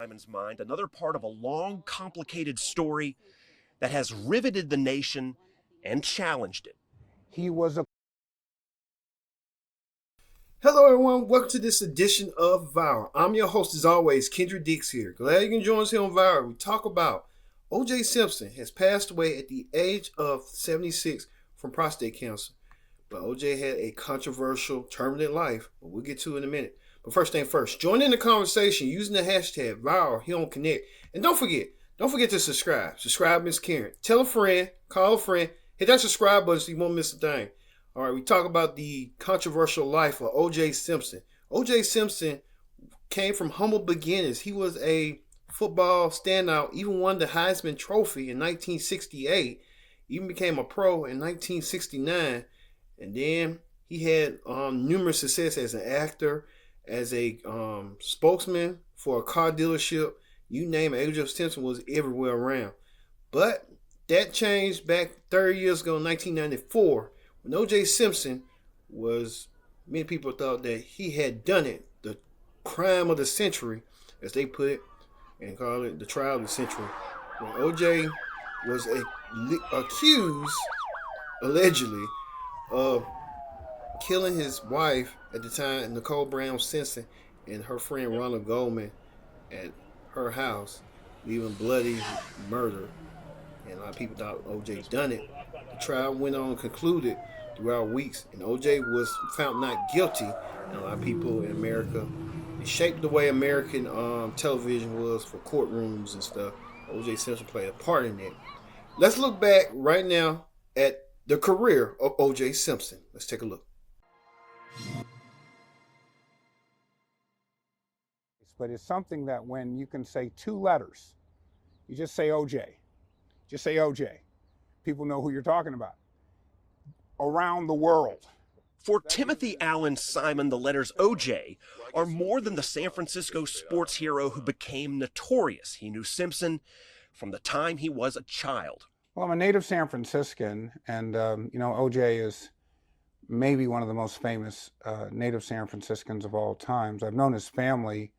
Simon's mind, another part of a long, complicated story that has riveted the nation and challenged it. He was a Hello, everyone. Welcome to this edition of Viral. I'm your host, as always, Kendra Dix here. Glad you can join us here on Viral. We talk about OJ Simpson has passed away at the age of 76 from prostate cancer. But OJ had a controversial, terminal life, but we'll get to it in a minute. But first thing first, join in the conversation using the hashtag Viral here on Connect. And don't forget to subscribe. Subscribe is caring. Tell a friend, call a friend, hit that subscribe button so you won't miss a thing. All right, we talk about the controversial life of OJ Simpson. OJ Simpson came from humble beginnings. He was a football standout, even won the Heisman Trophy in 1968, even became a pro in 1969, and then he had numerous success as an actor, as a spokesman for a car dealership. You name it, OJ Simpson was everywhere around. But that changed back 30 years ago in 1994. When OJ Simpson many people thought that he had done it, the crime of the century, as they put it, and call it the trial of the century. When OJ was accused, allegedly, of killing his wife at the time, Nicole Brown Simpson, and her friend Ronald Goldman at her house, leaving bloody murder. And a lot of people thought OJ done it. The trial went on and concluded throughout weeks, and OJ was found not guilty. And a lot of people in America, it shaped the way American television was for courtrooms and stuff. OJ Simpson played a part in that. Let's look back right now at the career of OJ Simpson. Let's take a look. but it's something that when you can say two letters, you just say OJ. Just say OJ. People know who you're talking about. Around the world. For Timothy Allen Simon, the letters OJ are more than the San Francisco sports hero who became notorious. He knew Simpson from the time he was a child. Well, I'm a native San Franciscan, and OJ is maybe one of the most famous native San Franciscans of all times. I've known his family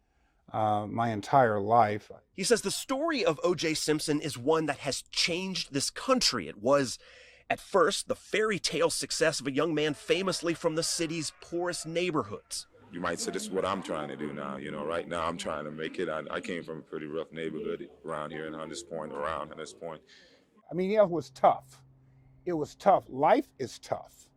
my entire life. He says the story of OJ Simpson is one that has changed this country. It was, at first, the fairy tale success of a young man famously from the city's poorest neighborhoods. You might say this is what I'm trying to do now. You know, right now I'm trying to make it. I came from a pretty rough neighborhood around here in Hunters Point. I mean, yeah, it was tough. It was tough. Life is tough.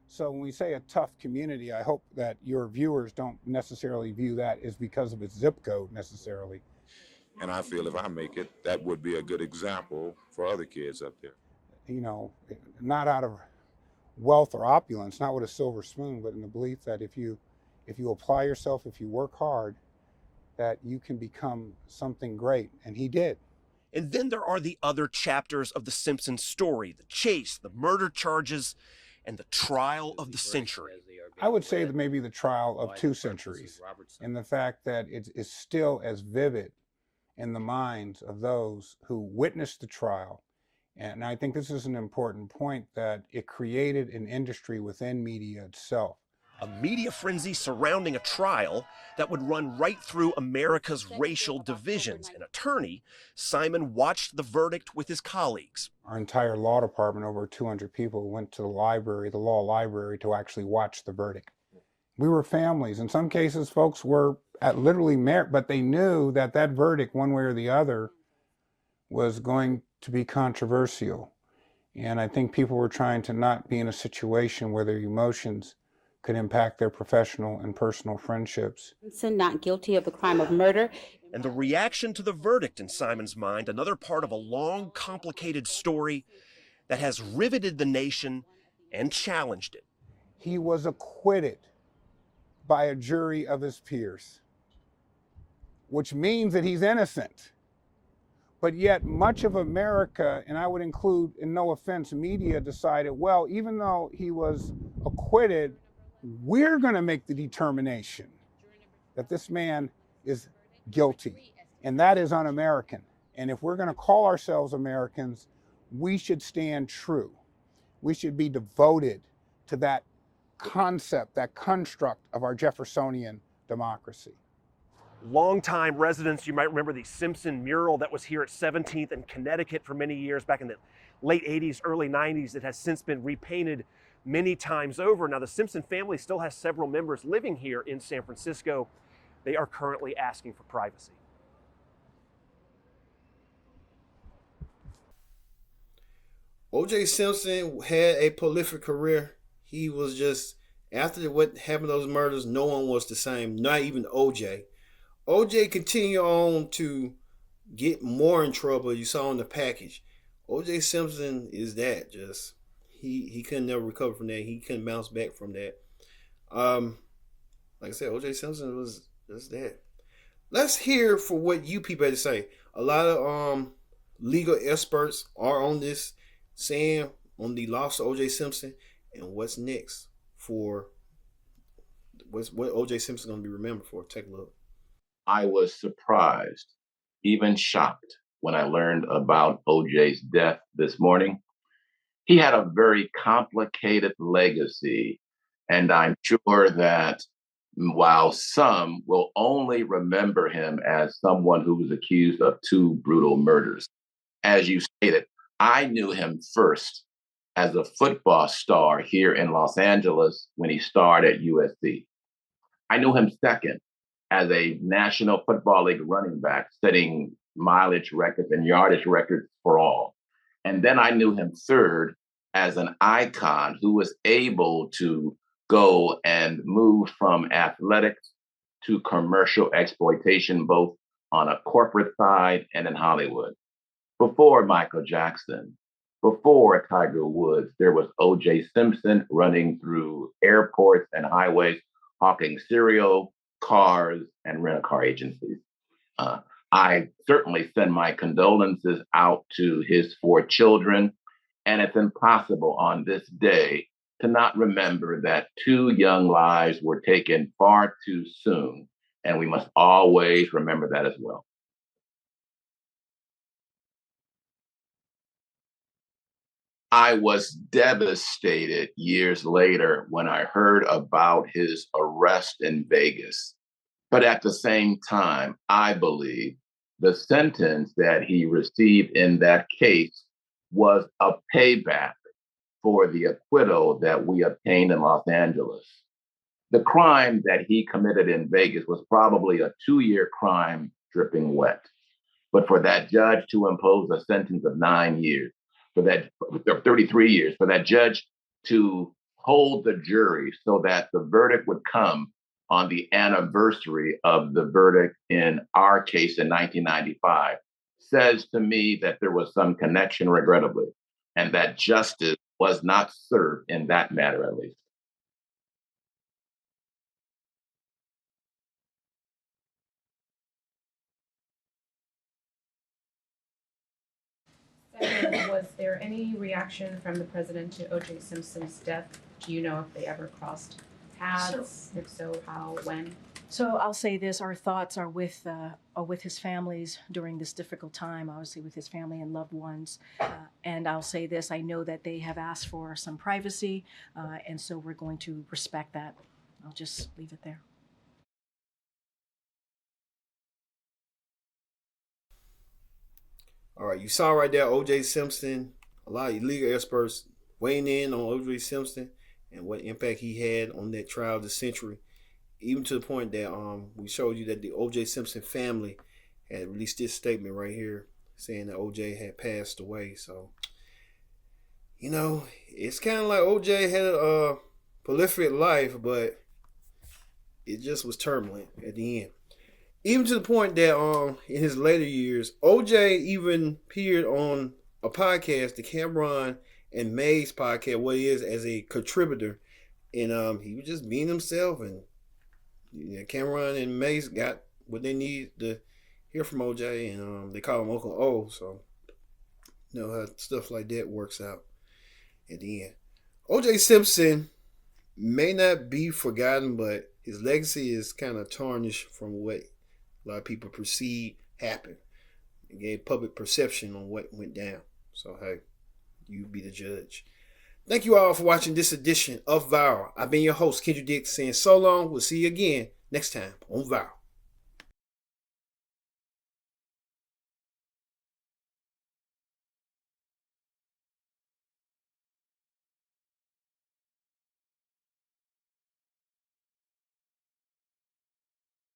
So when we say a tough community, I hope that your viewers don't necessarily view that as because of its zip code necessarily. And I feel if I make it, that would be a good example for other kids up there. You know, not out of wealth or opulence, not with a silver spoon, but in the belief that if you apply yourself, if you work hard, that you can become something great. And he did. And then there are the other chapters of the Simpson story, the chase, the murder charges, and the trial of the century. I would say that maybe the trial of 2 centuries, and the fact that it is still as vivid in the minds of those who witnessed the trial. And I think this is an important point, that it created an industry within media itself. A media frenzy surrounding a trial that would run right through America's racial divisions. An attorney, Simon watched the verdict with his colleagues. Our entire law department, over 200 people, went to the library, the law library, to actually watch the verdict. We were families. In some cases, folks were literally married, but they knew that that verdict, one way or the other, was going to be controversial. And I think people were trying to not be in a situation where their emotions could impact their professional and personal friendships. Simpson not guilty of the crime of murder. And the reaction to the verdict in Simon's mind, another part of a long, complicated story that has riveted the nation and challenged it. He was acquitted by a jury of his peers, which means that he's innocent. But yet much of America, and I would include, in no offense, media, decided, well, even though he was acquitted, we're going to make the determination that this man is guilty. And that is un-American. And if we're going to call ourselves Americans, we should stand true. We should be devoted to that concept, that construct of our Jeffersonian democracy. Longtime residents, you might remember the Simpson mural that was here at 17th and Connecticut for many years back in the late 80s, early 90s. It has since been repainted many times over. Now, the Simpson family still has several members living here in San Francisco. They are currently asking for privacy. OJ Simpson had a prolific career. He was just, after what happened to those murders, no one was the same, not even OJ. OJ continued on to get more in trouble. You saw in the package. OJ Simpson is that. Just he couldn't never recover from that. He couldn't bounce back from that. Like I said, OJ Simpson was just that. Let's hear for what you people had to say. A lot of legal experts are on this, saying on the loss of OJ Simpson and what's next for what OJ Simpson going to be remembered for. Take a look. I was surprised, even shocked, when I learned about OJ's death this morning. He had a very complicated legacy, and I'm sure that while some will only remember him as someone who was accused of 2 brutal murders, as you stated, I knew him first as a football star here in Los Angeles when he starred at USC. I knew him second as a National Football League running back, setting mileage records and yardage records for all. And then I knew him third as an icon who was able to go and move from athletics to commercial exploitation, both on a corporate side and in Hollywood. Before Michael Jackson, before Tiger Woods, there was OJ Simpson running through airports and highways, hawking cereal, cars, and rent-a-car agencies. I certainly send my condolences out to his 4 children, and it's impossible on this day to not remember that 2 young lives were taken far too soon, and we must always remember that as well. I was devastated years later when I heard about his arrest in Vegas. But at the same time, I believe the sentence that he received in that case was a payback for the acquittal that we obtained in Los Angeles. The crime that he committed in Vegas was probably a 2-year crime dripping wet. But for that judge to impose a sentence of 9 years, for that 33 years, for that judge to hold the jury so that the verdict would come on the anniversary of the verdict in our case in 1995, says to me that there was some connection, regrettably, and that justice was not served in that matter, at least. Second, was there any reaction from the president to OJ Simpson's death? Do you know if they ever crossed paths? If so, how, when? So I'll say this: our thoughts are with his families during this difficult time. Obviously, with his family and loved ones. And I'll say this: I know that they have asked for some privacy, and so we're going to respect that. I'll just leave it there. All right, you saw right there OJ Simpson, a lot of legal experts weighing in on OJ Simpson and what impact he had on that trial of the century, even to the point that we showed you that the OJ Simpson family had released this statement right here saying that OJ had passed away. So, you know, it's kind of like OJ had a prolific life, but it just was turbulent at the end. Even to the point that in his later years, OJ even appeared on a podcast, the Cameron and Mays podcast, what he is as a contributor. And he was just being himself. And Cameron and Mays got what they need to hear from OJ. And they call him Uncle O. So, you know how stuff like that works out at the end. OJ Simpson may not be forgotten, but his legacy is kind of tarnished from what a lot of people perceive happened. It gave public perception on what went down. So, hey, you be the judge. Thank you all for watching this edition of Viral. I've been your host, Kendrick Dix, saying so long. We'll see you again next time on Viral.